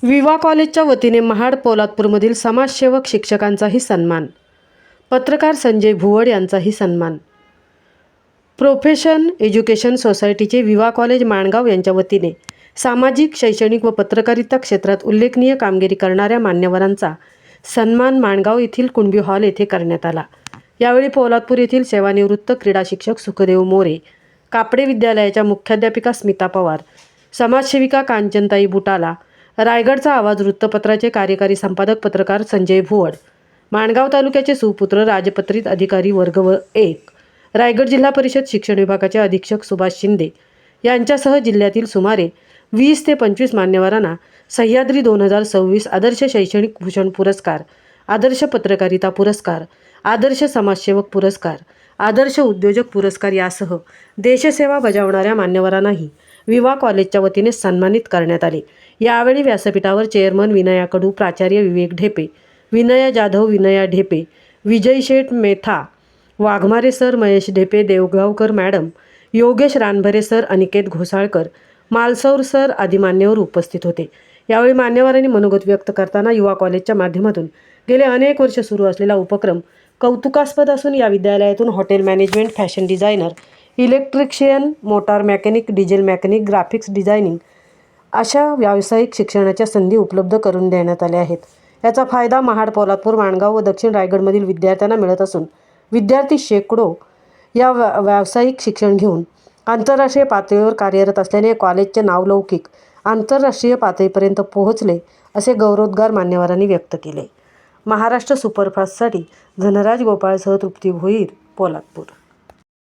विवा कॉलेजच्या वतीने महाड पोलादपूरमधील समाजसेवक शिक्षकांचाही सन्मान, पत्रकार संजय भुवड यांचाही सन्मान. प्रोफेशन एज्युकेशन सोसायटीचे विवा कॉलेज माणगाव यांच्या वतीने सामाजिक, शैक्षणिक व पत्रकारिता क्षेत्रात उल्लेखनीय कामगिरी करणाऱ्या मान्यवरांचा सन्मान माणगाव येथील कुणबी हॉल येथे करण्यात आला. यावेळी पोलादपूर येथील सेवानिवृत्त क्रीडा शिक्षक सुखदेव मोरे, कापडे विद्यालयाच्या मुख्याध्यापिका स्मिता पवार, समाजसेविका कांचनताई बुटाला, रायगडचा आवाज वृत्तपत्राचे कार्यकारी संपादक पत्रकार संजय भुवड, माणगाव तालुक्याचे सुपुत्र राजपत्रित अधिकारी वर्ग 1, रायगड जिल्हा परिषद शिक्षण विभागाचे अधीक्षक सुभाष शिंदे यांच्यासह जिल्ह्यातील सुमारे 20 ते 25 मान्यवरांना सह्याद्री 2026 आदर्श शैक्षणिक भूषण पुरस्कार, आदर्श पत्रकारिता पुरस्कार, आदर्श समाजसेवक पुरस्कार, आदर्श उद्योजक पुरस्कार यासह देशसेवा बजावणाऱ्या मान्यवरांनाही विवा कॉलेजच्या वतीने सन्मानित करण्यात आले. यावेळी व्यासपीठावर चेअरमन विनया कडू, प्राचार्य Vivek Dhepe, Vinaya Jadhav, Vinaya Dhepe, Vijay Sheth Metha, Waghmare sir, Mahesh Dhepe, Devgaonkar madam, Yogesh Ranbhare sir, Aniket Ghosalkar, Malsaur sir आदी मान्यवर उपस्थित होते. यावेळी मान्यवरांनी मनोगत व्यक्त करताना युवा कॉलेजच्या माध्यमातून गेले अनेक वर्ष सुरू असलेला उपक्रम कौतुकास्पद असून या विद्यालयातून hotel management, fashion designer, electrician, motor mechanic, diesel mechanic, graphics designing अशा व्यावसायिक शिक्षणाच्या संधी उपलब्ध करून देण्यात आल्या आहेत. याचा फायदा महाड, पोलादपूर, माणगाव व दक्षिण रायगडमधील विद्यार्थ्यांना मिळत असून विद्यार्थी शेकडो या व्यावसायिक शिक्षण घेऊन आंतरराष्ट्रीय पातळीवर कार्यरत असल्याने कॉलेजचे नावलौकिक आंतरराष्ट्रीय पातळीपर्यंत पोहोचले असे गौरवोद्गार मान्यवरांनी व्यक्त केले. महाराष्ट्र सुपरफास्टसाठी धनराज गोपाळसह तृप्ती भोईर, पोलादपूर.